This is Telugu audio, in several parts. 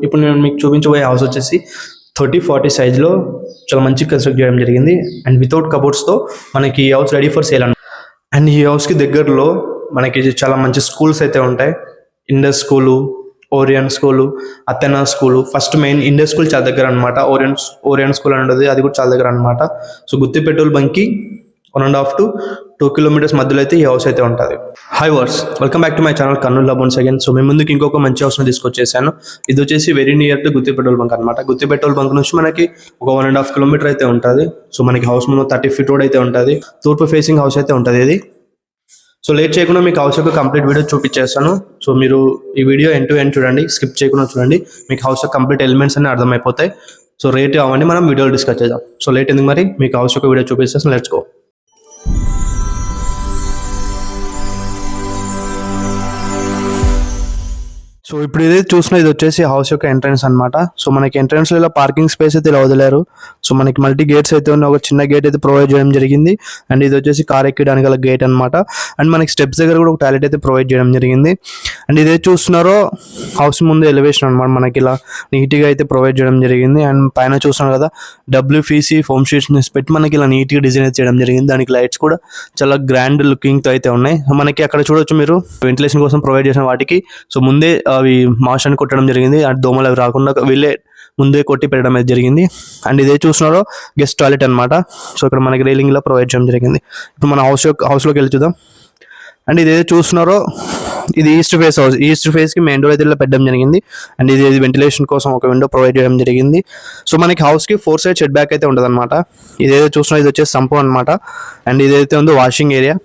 ఇప్పుడు నేను మీకు చూపించబోయే హౌస్ వచ్చేసి 30-40 సైజ్లో చాలా మంచిగా కన్స్ట్రక్ట్ చేయడం జరిగింది. అండ్ వితౌట్ కబోర్డ్స్తో మనకి ఈ house ready for sale and ఈ హౌస్కి దగ్గరలో మనకి చాలా మంచి స్కూల్స్ అయితే ఉంటాయి. Indus school, Orion school, Athena school. First main Indus school చాలా దగ్గర అనమాట. ఓరియన్ స్కూల్ అని ఉంటుంది, అది కూడా చాలా దగ్గర అనమాట. సో గుత్తి పెట్రోల్ బంక్కి 1.5 to 2 kilometers మధ్యలో అయితే ఈ హౌస్ అయితే ఉంటుంది. Hi viewers, welcome back to my channel Kurnool once again. So మీ ముందుకి ఇంకొక మంచి హౌస్ని తీసుకొచ్చేసాను. ఇది వచ్చేసి very near to Gutti petrol bunk అనమాట. గుత్తి పెట్రోల్ బంక్ నుంచి మనకి ఒక 1.5 kilometer అయితే ఉంటుంది. సో మనకి హౌస్ ముందు 30 feet రోడ్ అయితే ఉంటుంది. తూర్పు ఫేసింగ్ హౌస్ అయితే ఉంటుంది ఇది. సో లేట్ చేయకుండా మీకు హౌస్ యొక్క కంప్లీట్ వీడియో చూపించేస్తాను. సో మీరు ఈ వీడియో ఎండ్ టు ఎండ్ చూడండి, స్కిప్ చేయకుండా చూడండి. మీకు హౌస్ యొక్క కంప్లీట్ ఎలిమెంట్స్ అన్ని అర్థమైపోతాయి. సో రేట్ అవన్నీ మనం వీడియోలో డిస్కస్ చేద్దాం. సో లేట్ ఎందుకు మరి, మీకు హౌస్ యొక్క వీడియో చూపిస్తాను. Let's go. సో ఇప్పుడు ఇది చూసిన ఇది వచ్చేసి హౌస్ యొక్క ఎంట్రన్స్ అనమాట. సో మనకి ఎంట్రన్స్ లో ఇలా పార్కింగ్ స్పేస్ అయితే ఇలా వదిలేరు. సో మనకి మల్టీ గేట్స్ అయితే ఉన్నాయి. ఒక చిన్న గేట్ అయితే ప్రొవైడ్ చేయడం జరిగింది. అండ్ ఇది వచ్చేసి కార్ ఎక్కడానికి గల గేట్ అనమాట. అండ్ మనకి స్టెప్స్ దగ్గర కూడా ఒక టాయిలెట్ అయితే ప్రొవైడ్ చేయడం జరిగింది. అండ్ ఇదే చూస్తున్నారో హౌస్ ముందు ఎలివేషన్ అనమాట. మనకి ఇలా నీట్గా అయితే ప్రొవైడ్ చేయడం జరిగింది. అండ్ పైన చూస్తున్నాం కదా WPC ఫోమ్ షీట్స్ పెట్టి మనకి ఇలా నీట్గా డిజైన్ అయితే చేయడం జరిగింది. దానికి లైట్స్ కూడా చాలా గ్రాండ్ లుకింగ్తో అయితే ఉన్నాయి. మనకి అక్కడ చూడొచ్చు మీరు వెంటిలేషన్ కోసం ప్రొవైడ్ చేసిన వాటికి సో ముందే అవి మాషన్ కొట్టడం జరిగింది. అండ్ దోమలు అవి రాకుండా వీళ్ళే ముందే కొట్టి పెట్టడం అయితే జరిగింది. అండ్ ఇదే చూస్తున్నారో గెస్ట్ టాయిలెట్ అనమాట. సో ఇక్కడ మనకి రైలింగ్ ఇలా ప్రొవైడ్ చేయడం జరిగింది. ఇప్పుడు మన హౌస్లోకి వెళ్ళి చూద్దాం. అండ్ ఇదే చూస్తున్నారో ఇది ఈస్ట్ ఫేస్ హౌస్. ఈస్ట్ ఫేస్కి మెయిన్ డోర్ అయితే ఇలా పెట్టడం జరిగింది. అండ్ ఇది వెంటిలేషన్ కోసం ఒక విండో ప్రొవైడ్ చేయడం జరిగింది. సో మనకి హౌస్కి 4 side షెడ్ బ్యాక్ అయితే ఉంటుంది అనమాట. ఇదేదో చూస్తున్నా ఇది వచ్చేసి సంపు అనమాట. అండ్ ఇదైతే ఉందో వాషింగ్ ఏరియా.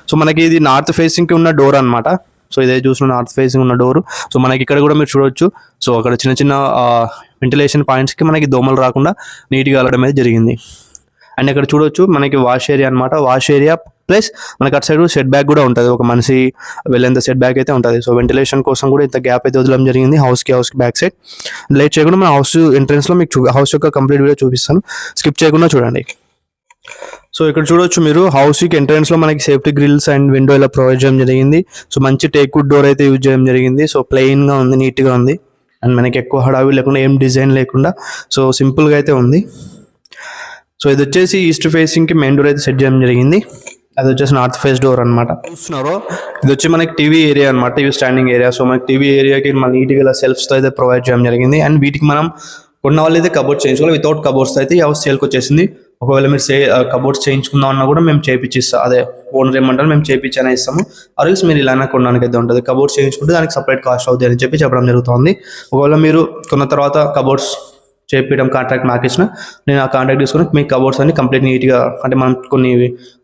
సో మనకి ఇది నార్త్ ఫేసింగ్కి ఉన్న డోర్ అనమాట. సో ఇదే చూసిన నార్త్ ఫేసింగ్ ఉన్న డోరు. సో మనకి ఇక్కడ కూడా మీరు చూడవచ్చు. సో అక్కడ చిన్న చిన్న వెంటిలేషన్ పాయింట్స్కి మనకి దోమలు రాకుండా నీట్గా వెళ్ళడం అయితే జరిగింది. అండ్ ఇక్కడ చూడవచ్చు మనకి వాష్ ఏరియా అనమాట. వాష్ ఏరియా ప్లస్ మనకి అటు సైడ్ షెడ్ బ్యాక్ కూడా ఉంటుంది. ఒక మనిషి వెళ్ళేంత షెడ్ బ్యాక్ అయితే ఉంటుంది. సో వెంటిలేషన్ కోసం కూడా ఇంత గ్యాప్ అయితే వదలడం జరిగింది హౌస్కి బ్యాక్ సైడ్. లేట్ చేయకుండా మన హౌస్ ఎంట్రెన్స్లో మీకు హౌస్ యొక్క కంప్లీట్ వీడియో చూపిస్తాను, స్కిప్ చేయకుండా చూడండి. సో ఇక్కడ చూడొచ్చు మీరు హౌస్కి ఎంట్రన్స్ లో మనకి సేఫ్టీ గ్రిల్స్ అండ్ విండో ఇలా ప్రొవైడ్ చేయడం జరిగింది. సో మంచి టేక్ వుడ్ డోర్ అయితే యూజ్ చేయడం జరిగింది. సో ప్లెయిన్ గా ఉంది, నీట్ గా ఉంది. అండ్ మనకి ఎక్కువ హడావి లేకుండా ఏం డిజైన్ లేకుండా సో సింపుల్ గా అయితే ఉంది. సో ఇది వచ్చేసి ఈస్ట్ ఫేసింగ్ కి మెయిన్ డోర్ అయితే సెట్ చేయడం జరిగింది. అది వచ్చేసి నార్త్ ఫేస్ డోర్ అనమాట. చూస్తున్నారో ఇది వచ్చి మనకి టీవీ ఏరియా అనమాట, టీవీ స్టాండింగ్ ఏరియా. సో మనకి టీవీ ఏరియాకి మన నీట్గా ఇలా సెల్ఫ్స్ తో అయితే ప్రొవైడ్ చేయడం జరిగింది. అండ్ వీటికి మనం కొన్న వాళ్ళు అయితే కబోర్డ్స్ చేయించుకోవాలి. వితౌట్ కబోర్డ్స్ అయితే ఈ హౌస్ సేల్కి వచ్చేసింది. ఒకవేళ మీరు కబోర్డ్స్ చేయించుకుందాం అన్నా కూడా మేము చేయించిస్తాం. అదే ఓనర్ ఏమంటారు మేము చేయించనే ఇస్తాము. ఆర్ఎల్స్ మీరు ఇలానే కొనడానికి అయితే ఉంటుంది. కబోర్డ్స్ చేయించుకుంటే దానికి సపరేట్ కాస్ట్ అవుతుంది అని చెప్పడం జరుగుతుంది. ఒకవేళ మీరు కొన్న తర్వాత కబోర్డ్స్ చేయించడం కాంట్రాక్ట్ మాకు ఇచ్చిన నేను ఆ కాంట్రాక్ట్ తీసుకుని మీకు కబోర్డ్స్ అన్ని కంప్లీట్ నీట్గా అంటే మనం కొన్ని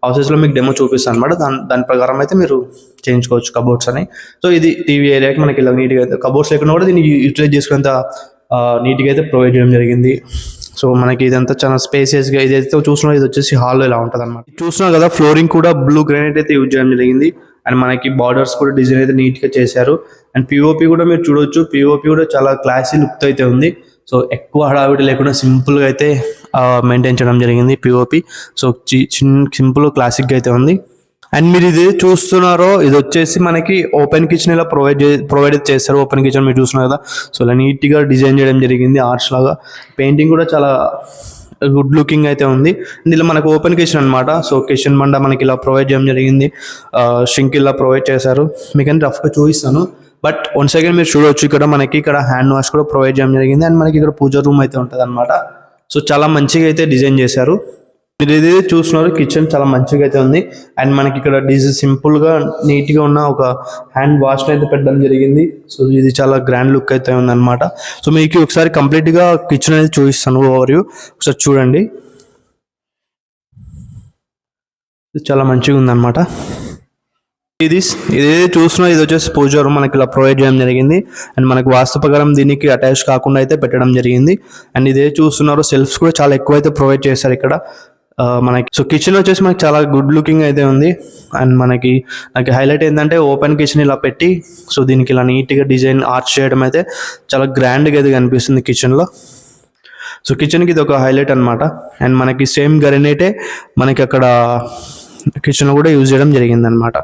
హౌసెస్లో మీకు డెమో చూపిస్తాను అనమాట. దాని ప్రకారం అయితే మీరు చేయించుకోవచ్చు కబోర్డ్స్ అని. సో ఇది టీవీ ఏరియాకి మనకి ఇలా నీట్గా అయితే కబోర్డ్స్ లేకుండా కూడా దీన్ని యూటిలైజ్ చేసుకునేంత నీట్గా అయితే ప్రొవైడ్ చేయడం జరిగింది. సో మనకి ఇదంతా చాలా స్పేసియస్గా ఇదైతే చూసినా ఇది వచ్చేసి హాల్లో ఇలా ఉంటుంది అనమాట. చూసినా కదా ఫ్లోరింగ్ కూడా బ్లూ గ్రానైట్ అయితే యూజ్ చేయడం జరిగింది. అండ్ మనకి బార్డర్స్ కూడా డిజైన్ అయితే నీట్గా చేశారు. అండ్ పిఓపి కూడా మీరు చూడొచ్చు. పిఓపి కూడా చాలా క్లాసీ లుక్ అయితే ఉంది. సో ఎక్కువ హడావిడి లేకుండా సింపుల్గా అయితే మెయింటైన్ చేయడం జరిగింది పిఓపి. సో సింపుల్ క్లాసిక్గా అయితే ఉంది. అండ్ మీరు ఇది చూస్తున్నారో ఇది వచ్చేసి మనకి ఓపెన్ కిచెన్ ఇలా ప్రొవైడ్ చేస్తారు. ఓపెన్ కిచెన్ మీరు చూస్తున్నారు కదా. సో ఇలా నీట్గా డిజైన్ చేయడం జరిగింది ఆర్ట్స్ లాగా. పెయింటింగ్ కూడా చాలా గుడ్ లుకింగ్ అయితే ఉంది. అండ్ ఇలా మనకు ఓపెన్ కిచెన్ అనమాట. సో కిచెన్ బండ మనకి ఇలా ప్రొవైడ్ చేయడం జరిగింది. షింక్ ఇలా ప్రొవైడ్ చేశారు. మీకని రఫ్గా చూపిస్తాను. బట్ వన్స్ అగైన్ మీరు చూడవచ్చు ఇక్కడ హ్యాండ్ వాష్ కూడా ప్రొవైడ్ చేయడం జరిగింది. అండ్ మనకి ఇక్కడ పూజ రూమ్ అయితే ఉంటుంది అనమాట. సో చాలా మంచిగా అయితే డిజైన్ చేశారు. మీరు ఏదైతే చూస్తున్నారు కిచెన్ చాలా మంచిగా అయితే ఉంది. అండ్ మనకి ఇక్కడ సింపుల్గా నీట్గా ఉన్న ఒక హ్యాండ్ వాష్ అయితే పెట్టడం జరిగింది. సో ఇది చాలా గ్రాండ్ లుక్ అయితే ఉంది అనమాట. సో మీకు ఒకసారి కంప్లీట్గా కిచెన్ అనేది చూపిస్తాను ఓవర్వ్యూ, ఒకసారి చూడండి. ఇది చాలా మంచిగా ఉందన్నమాట. ఇది చూస్తున్నా ఇది వచ్చేసి పూజ రూమ్ మనకి ఇలా ప్రొవైడ్ చేయడం జరిగింది. అండ్ మనకి వాస్తు ప్రకారం దీనికి అటాచ్ కాకుండా అయితే పెట్టడం జరిగింది. అండ్ ఇదే చూస్తున్నారు సెల్ఫ్స్ కూడా చాలా ఎక్కువ అయితే ప్రొవైడ్ చేశారు ఇక్కడ మనకి. సో కిచెన్ వచ్చేసి మనకి చాలా గుడ్ లుకింగ్ అయితే ఉంది. అండ్ మనకి నాకు హైలైట్ ఏంటంటే ఓపెన్ కిచెన్ ఇలా పెట్టి సో దీనికి ఇలా నీట్గా డిజైన్ ఆర్చ్ చేయడం అయితే చాలా గ్రాండ్గా అయితే కనిపిస్తుంది కిచెన్లో. సో కిచెన్కి ఇది ఒక హైలైట్ అనమాట. అండ్ మనకి సేమ్ గ్రానైటే మనకి అక్కడ కిచెన్లో కూడా యూజ్ చేయడం జరిగింది అనమాట.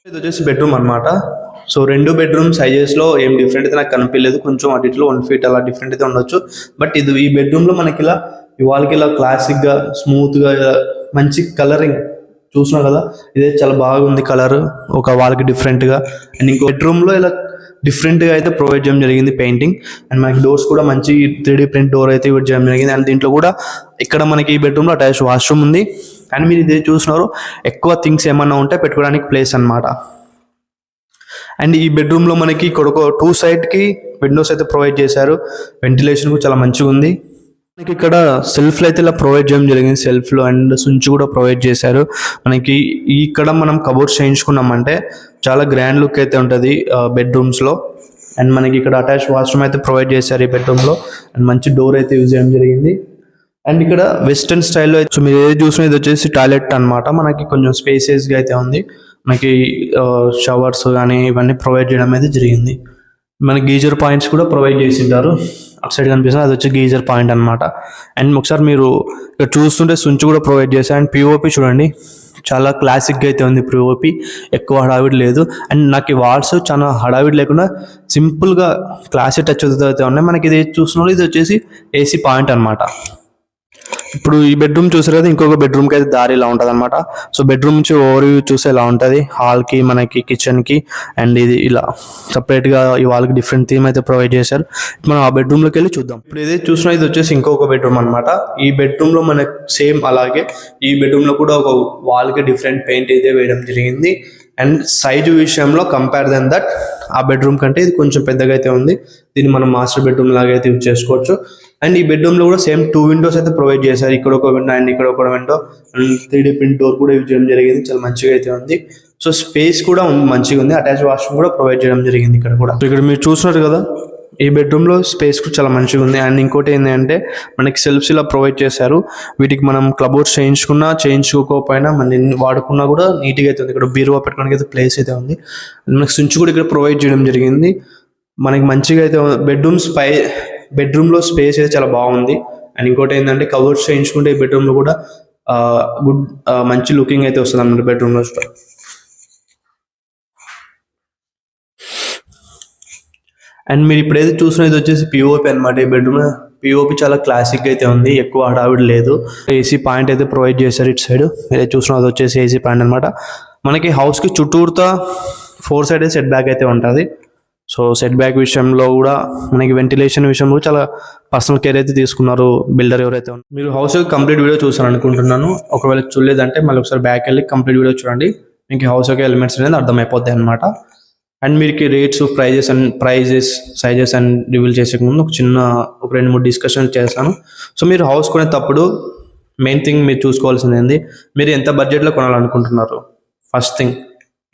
ఇది వచ్చేసి బెడ్రూమ్ అనమాట. సో 2 బెడ్రూమ్ సైజెస్లో ఏం డిఫరెంట్ అయితే నాకు కనిపించలేదు, కొంచెం అటు ఇట్లో 1 feet అలా డిఫరెంట్ అయితే ఉండొచ్చు. బట్ ఈ బెడ్రూమ్లో మనకి ఇలా ఇవాళకి ఇలా క్లాసిక్గా స్మూత్గా మంచి కలరింగ్ చూసినా కదా, ఇదే చాలా బాగుంది కలర్, ఒక వాళ్ళకి డిఫరెంట్గా. అండ్ ఇంకో బెడ్రూమ్లో ఇలా డిఫరెంట్గా అయితే ప్రొవైడ్ చేయడం జరిగింది పెయింటింగ్. అండ్ మనకి డోర్స్ కూడా మంచి 3D ప్రింట్ డోర్ అయితే యూజ్ చేయడం జరిగింది. అండ్ దీంట్లో కూడా ఇక్కడ మనకి ఈ బెడ్రూమ్లో అటాచ్ వాష్రూమ్ ఉంది. అండ్ మీరు ఇదే చూసినారు, ఎక్కువ థింగ్స్ ఏమన్నా ఉంటే పెట్టుకోవడానికి ప్లేస్ అనమాట. అండ్ ఈ బెడ్రూమ్లో మనకి ఇక్కడ ఒక 2 sideకి విండోస్ అయితే ప్రొవైడ్ చేశారు, వెంటిలేషన్ కూడా చాలా మంచిగా ఉంది. మనకి ఇక్కడ సెల్ఫ్లు అయితే ఇలా ప్రొవైడ్ చేయడం జరిగింది, సెల్ఫ్లు అండ్ స్విచ్ కూడా ప్రొవైడ్ చేశారు. మనకి ఇక్కడ మనం కబోర్డ్స్ చేయించుకున్నామంటే చాలా గ్రాండ్ లుక్ అయితే ఉంటుంది బెడ్రూమ్స్లో. అండ్ మనకి ఇక్కడ అటాచ్ వాష్రూమ్ అయితే ప్రొవైడ్ చేశారు ఈ బెడ్రూమ్లో. అండ్ మంచి డోర్ అయితే యూజ్ చేయడం జరిగింది. అండ్ ఇక్కడ వెస్టర్న్ స్టైల్లో సో మీరు ఏది చూసినా ఇది వచ్చేసి టాయిలెట్ అనమాట. మనకి కొంచెం స్పేసియస్గా అయితే ఉంది. మనకి షవర్స్ కానీ ఇవన్నీ ప్రొవైడ్ చేయడం అయితే జరిగింది. మనకి గీజర్ పాయింట్స్ కూడా ప్రొవైడ్ చేసింటారు, అటు సైడ్ కనిపిస్తుంది అది వచ్చి గీజర్ పాయింట్ అనమాట. అండ్ ఒకసారి మీరు ఇక్కడ చూస్తుంటే స్విచ్ కూడా ప్రొవైడ్ చేశారు. అండ్ పిఓపి చూడండి చాలా క్లాసిక్గా అయితే ఉంది పిఓపి, ఎక్కువ హడావిడి లేదు. అండ్ నాకు ఈ వాల్స్ చాలా హడావిడి లేకుండా సింపుల్గా క్లాసిక్ టచ్ అయితే ఉన్నాయి. మనకి ఇది చూస్తున్నారు, ఇది వచ్చేసి ఏసీ పాయింట్ అనమాట. ఇప్పుడు ఈ బెడ్రూమ్ చూసారు కదా, ఇంకొక బెడ్రూమ్కి అయితే దారి ఇలా ఉంటుంది అనమాట. సో బెడ్రూమ్ నుంచి ఓవర్ వ్యూ చూస్తే ఇలా ఉంటుంది, హాల్కి మనకి కిచెన్కి. అండ్ ఇది ఇలా సపరేట్గా ఈ వాళ్ళకి డిఫరెంట్ థీమ్ అయితే ప్రొవైడ్ చేశారు. మనం ఆ బెడ్రూమ్లోకి వెళ్ళి చూద్దాం. ఇప్పుడు ఏదైతే చూసినా ఇది వచ్చేసి ఇంకొక బెడ్రూమ్ అనమాట. ఈ బెడ్రూమ్లో మనకి సేమ్ అలాగే ఈ బెడ్రూమ్లో కూడా ఒక వాల్కి డిఫరెంట్ పెయింట్ అయితే వేయడం జరిగింది. అండ్ సైజు విషయంలో కంపేర్ దెన్ దట్ ఆ బెడ్రూమ్ కంటే ఇది కొంచెం పెద్దగా అయితే ఉంది. దీన్ని మనం మాస్టర్ బెడ్రూమ్ లాగా అయితే యూజ్ చేసుకోవచ్చు. అండ్ ఈ బెడ్రూమ్లో కూడా సేమ్ 2 windows అయితే ప్రొవైడ్ చేశారు, ఇక్కడ ఒక విండో అండ్ ఇక్కడ ఒక window. And 3D print door కూడా యూజ్ చేయడం జరిగింది, చాలా మంచిగా అయితే ఉంది. సో స్పేస్ కూడా మంచిగా ఉంది, అటాచ్ వాష్రూమ్ కూడా ప్రొవైడ్ చేయడం జరిగింది ఇక్కడ కూడా. సో ఇక్కడ మీరు చూస్తున్నారు కదా, ఈ బెడ్రూమ్లో స్పేస్ కూడా చాలా మంచిగా ఉంది. అండ్ ఇంకోటి ఏంటంటే మనకి సెల్ఫ్స్ ఇలా ప్రొవైడ్ చేశారు. వీటికి మనం క్లబోర్డ్స్ చేయించుకోకపోయినా మన వాడుకున్నా కూడా నీట్గా అయితే ఉంది. ఇక్కడ బీరువా పెట్టుకోవడానికి అయితే ప్లేస్ అయితే ఉంది. మనకి స్విచ్ కూడా ఇక్కడ ప్రొవైడ్ చేయడం జరిగింది. మనకి మంచిగా అయితే బెడ్రూమ్లో స్పేస్ అయితే చాలా బాగుంది. అండ్ ఇంకోటి ఏంటంటే కబోర్డ్స్ చేయించుకుంటే ఈ బెడ్రూమ్లో కూడా మంచి లుకింగ్ అయితే వస్తుంది అన్నమాట బెడ్రూమ్లో. అండ్ మీరు ఇప్పుడు ఏదైతే చూసినా ఇది వచ్చేసి పిఓపి అనమాట. ఈ బెడ్రూమ్ పిఓపి చాలా క్లాసిక్గా అయితే ఉంది, ఎక్కువ హడావిడి లేదు. ఏసీ పాయింట్ అయితే ప్రొవైడ్ చేశారు ఇటు సైడ్. ఏదైతే చూసినా అది వచ్చేసి ఏసీ పాయింట్ అనమాట. మనకి హౌస్కి చుట్టూరుతా 4 sides సెట్ బ్యాక్ అయితే ఉంటుంది. సో సెట్ బ్యాక్ విషయంలో కూడా మనకి వెంటిలేషన్ విషయంలో చాలా పర్సనల్ కేర్ అయితే తీసుకున్నారు బిల్డర్ ఎవరైతే ఉన్నారు. మీరు హౌస్ కంప్లీట్ వీడియో చూసాను అనుకుంటున్నాను. ఒకవేళ చూడలేదంటే మళ్ళీ ఒకసారి బ్యాక్ వెళ్ళి కంప్లీట్ వీడియో చూడండి, మీకు హౌస్ యొక్క ఎలిమెంట్స్ అనేది అర్థమైపోతాయి అనమాట. అండ్ మీకు rates prices sizes and reveal చేసే ముందు ఒక 2-3 డిస్కషన్ చేస్తాను. సో మీరు హౌస్ కొనేటప్పుడు మెయిన్ థింగ్ మీరు చూసుకోవాల్సింది ఏంది, మీరు ఎంత బడ్జెట్లో కొనాలనుకుంటున్నారు. ఫస్ట్ థింగ్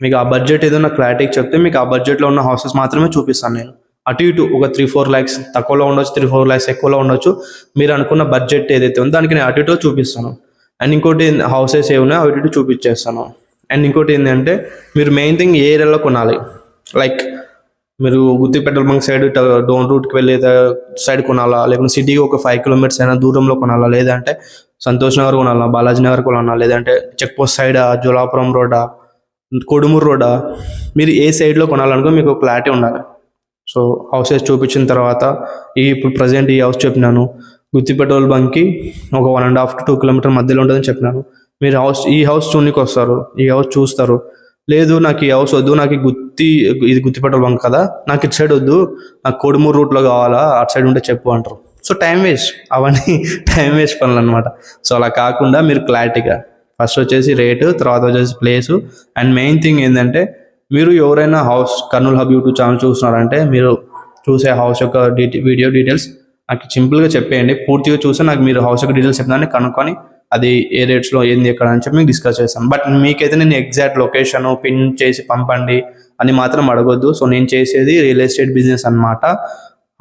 మీకు ఆ బడ్జెట్ ఏదో నాకు క్లారిటీకి చెప్తే మీకు ఆ బడ్జెట్లో ఉన్న హౌసెస్ మాత్రమే చూపిస్తాను నేను. అటు ఇటు ఒక 3-4 lakhs తక్కువలో ఉండొచ్చు, 3-4 lakhs ఎక్కువలో ఉండొచ్చు. మీరు అనుకున్న బడ్జెట్ ఏదైతే ఉందో దానికి నేను అటు ఇటు చూపిస్తాను. అండ్ ఇంకోటి హౌసెస్ ఏమున్నాయో అటు ఇటు చూపించేస్తాను. అండ్ ఇంకోటి ఏంటంటే మీరు మెయిన్ థింగ్ ఏ ఏరియాలో కొనాలి. లైక్ మీరు గుత్తి పెట్రోల్ బంక్ సైడ్ డోన్ రూట్కి వెళ్ళే సైడ్ కొనాలా, లేకుంటే సిటీకి ఒక 5 kilometers అయినా దూరంలో కొనాలా, లేదంటే సంతోష్ నగర్ కొనాలా, బాలాజీ నగర్ కొనాలా, లేదంటే చెక్ పోస్ట్ సైడా, జోలాపురం రోడ్డా, కొడుమూరు రోడ్డా, మీరు ఏ సైడ్లో కొనాలనుకో మీకు క్లారిటీ ఉండాలి. సో హౌసెస్ చూపించిన తర్వాత ఇప్పుడు ప్రజెంట్ ఈ హౌస్ చెప్పినాను, గుత్తి పెట్రోల్ బంక్కి ఒక 1.5 to 2 kilometers మధ్యలో ఉంటుందని చెప్పినాను. మీరు ఈ హౌస్ చూడడానికి వస్తారు, ఈ హౌస్ చూస్తారు. లేదు నాకు ఈ హౌస్ వద్దు, నాకు ఇది గుత్తి పెట్రోల్ బంక్ కదా, నాకు ఇటు సైడ్ వద్దు, నాకు కొడుమూరు రూట్లో కావాలా, అటు సైడ్ ఉంటే చెప్పు అంటారు. సో టైం వేస్ట్, అవన్నీ టైం వేస్ట్ పనులు అనమాట. సో అలా కాకుండా మీరు క్లారిటీగా ఫస్ట్ వచ్చేసి రేటు, తర్వాత వచ్చేసి ప్లేసు. అండ్ మెయిన్ థింగ్ ఏంటంటే మీరు ఎవరైనా house Kurnool hub YouTube channel చూస్తున్నారంటే మీరు చూసే హౌస్ యొక్క వీడియో డీటెయిల్స్ నాకు సింపుల్గా చెప్పేయండి. పూర్తిగా చూస్తే నాకు మీరు హౌస్ యొక్క డీటెయిల్స్ చెప్తానని కనుక్కొని అది ఏ రేట్స్లో ఏంది ఎక్కడ అని చెప్పి మీకు డిస్కస్ చేస్తాను. బట్ మీకైతే నేను ఎగ్జాక్ట్ లొకేషన్ పిన్ చేసి పంపండి అని మాత్రం అడగొద్దు. సో నేను చేసేది రియల్ ఎస్టేట్ బిజినెస్ అనమాట.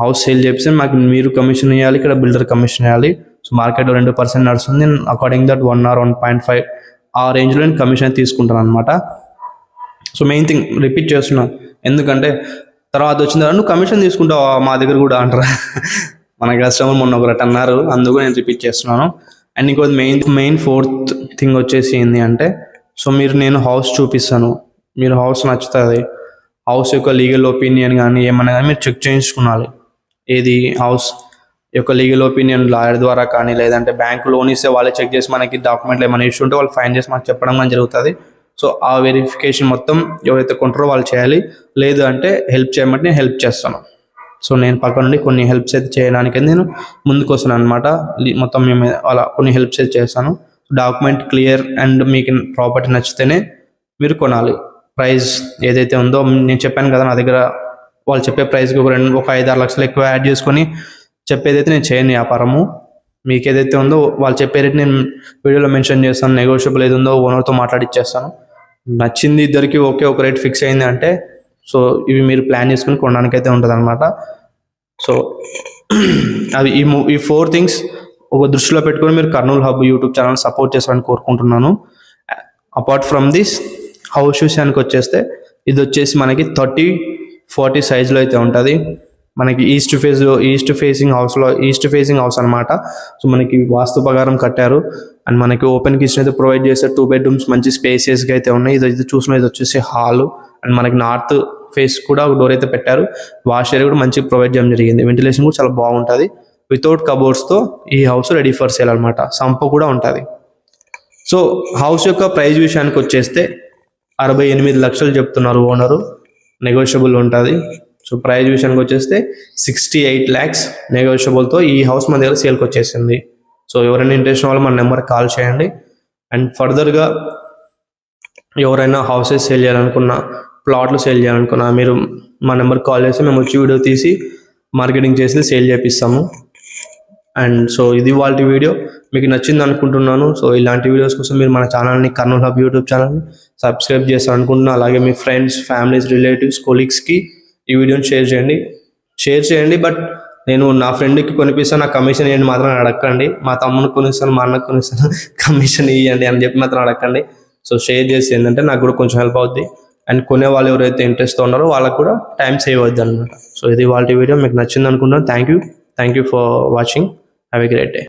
హౌస్ సేల్ చేస్తే మాకు మీరు కమిషన్ ఇవ్వాలి, ఇక్కడ బిల్డర్ కమిషన్ ఇవ్వాలి. సో మార్కెట్లో 2% నడుస్తుంది. అకార్డింగ్ దట్ 1 or 1.5 ఆ రేంజ్లో నేను కమిషన్ తీసుకుంటాను అనమాట. సో మెయిన్ థింగ్ రిపీట్ చేస్తున్నాను, ఎందుకంటే తర్వాత వచ్చిన తర్వాత నువ్వు కమిషన్ తీసుకుంటావు మా దగ్గర కూడా అంటారా. మన కస్టమర్ మొన్న ఒకటి అన్నారు, అందుకు నేను రిపీట్ చేస్తున్నాను. అండ్ ఇంకోటి మెయిన్ 4th థింగ్ వచ్చేసి ఏంటి అంటే, సో నేను హౌస్ చూపిస్తాను, మీరు హౌస్ నచ్చుతుంది, హౌస్ యొక్క లీగల్ ఒపీనియన్ కానీ ఏమన్నా కానీ మీరు చెక్ చేయించుకోవాలి. ఏది హౌస్ యొక్క లీగల్ ఒపీనియన్ లాయర్ ద్వారా కానీ, లేదంటే బ్యాంకు లోన్ ఇస్తే వాళ్ళే చెక్ చేసి మనకి డాక్యుమెంట్లు ఏమైనా ఇష్యూ ఉంటే వాళ్ళు ఫైన్ చేసి మనకు చెప్పడం కానీ జరుగుతుంది. సో ఆ వెరిఫికేషన్ మొత్తం ఎవరైతే కొంటారో వాళ్ళు చేయాలి. లేదు అంటే హెల్ప్ చేయమంటే నేను హెల్ప్ చేస్తాను. సో నేను పక్క నుండి కొన్ని హెల్ప్స్ అయితే చేయడానికి నేను ముందుకు వస్తాను అనమాట. మొత్తం మేము అలా కొన్ని హెల్ప్స్ అయితే చేస్తాను. డాక్యుమెంట్ క్లియర్ అండ్ మీకు ప్రాపర్టీ నచ్చితేనే మీరు కొనాలి. ప్రైస్ ఏదైతే ఉందో నేను చెప్పాను కదా, నా దగ్గర వాళ్ళు చెప్పే ప్రైస్కి ఒక 5-6 లక్షలు ఎక్కువ యాడ్ చేసుకొని చెప్పేదైతే నేను చేయను వ్యాపారము. మీకు ఏదైతే ఉందో వాళ్ళు చెప్పే రేట్ నేను వీడియోలో మెన్షన్ చేస్తాను. నెగోషియబుల్ ఏది ఉందో ఓనర్తో మాట్లాడిచ్చేస్తాను. నచ్చింది ఇద్దరికి ఓకే, ఒక రేట్ ఫిక్స్ అయింది అంటే సో ఇవి మీరు ప్లాన్ చేసుకుని కొనడానికి అయితే ఉంటుంది అనమాట. సో అవి ఈ 4 థింగ్స్ ఒక దృష్టిలో పెట్టుకొని మీరు Kurnool hub YouTube channel support చేస్తారని కోరుకుంటున్నాను. అపార్ట్ ఫ్రమ్ దిస్ హౌస్ విషయానికి వచ్చేస్తే ఇది వచ్చేసి మనకి 30-40 సైజులో అయితే ఉంటుంది. మనకి ఈస్ట్ ఫేసింగ్ హౌస్ అనమాట. సో మనకి వాస్తు ప్రకారం కట్టారు. అండ్ మనకి ఓపెన్ కిచెన్ అయితే ప్రొవైడ్ చేస్తారు. 2 బెడ్రూమ్స్ మంచి స్పేసియస్గా అయితే ఉన్నాయి. ఇది చూసిన ఇది వచ్చేసి హాల్. అండ్ మనకి నార్త్ ఫేస్ కూడా ఒక డోర్ అయితే పెట్టారు. వాష్ ఏరియా కూడా మంచిగా ప్రొవైడ్ చేయడం జరిగింది. వెంటిలేషన్ కూడా చాలా బాగుంటుంది. వితౌట్ కబోర్డ్స్తో ఈ హౌస్ రెడీ ఫర్ సేల్ అనమాట. సంప కూడా ఉంటుంది. సో హౌస్ యొక్క ప్రైస్ విషయానికి వచ్చేస్తే 68 లక్షలు చెప్తున్నారు ఓనరు. నెగోషియబుల్ ఉంటుంది. సో ప్రైస్ విషయానికి వచ్చేస్తే 68 lakhs నెగోషియబుల్తో ఈ హౌస్ మన దగ్గర సేల్కి వచ్చేసింది. సో ఎవరైనా ఇంట్రెస్ట్ వాళ్ళు మన నెంబర్కి కాల్ చేయండి. అండ్ ఫర్దర్గా ఎవరైనా హౌసెస్ సేల్ చేయాలనుకున్నా, ప్లాట్లు సేల్ చేయాలనుకున్నా మీరు మా నెంబర్కి కాల్ చేసి మేము వచ్చి వీడియో తీసి మార్కెటింగ్ చేసి సేల్ చేపిస్తాము. అండ్ సో ఇది వాళ్ళ వీడియో మీకు నచ్చింది అనుకుంటున్నాను. సో ఇలాంటి వీడియోస్ కోసం మీరు మన ఛానల్ని, కర్నూలు హబ్ యూట్యూబ్ ఛానల్ని సబ్స్క్రైబ్ చేస్తారనుకుంటున్నాను. అలాగే మీ ఫ్రెండ్స్, ఫ్యామిలీస్, రిలేటివ్స్, కొలీగ్స్కి ఈ వీడియోని షేర్ చేయండి. బట్ నేను నా ఫ్రెండ్కి కొనిపిస్తాను, నాకు కమిషన్ ఇవ్వండి మాత్రం అడగండి. మా తమ్మునికి కొనిస్తాను, మా అన్నకు కొనిస్తాను, కమిషన్ ఇవ్వండి అని చెప్పి మాత్రం అడగండి. సో షేర్ చేసి ఏంటంటే నాకు కూడా కొంచెం హెల్ప్ అవుద్ది. అండ్ కొనే వాళ్ళు ఎవరైతే ఇంట్రెస్ట్ ఉన్నారో వాళ్ళకు కూడా టైం సేవ్ అవుద్ది అనమాట. సో ఇది వాళ్ళ వీడియో మీకు నచ్చింది అనుకుంటున్నాను. Thank you for watching. Have a great day.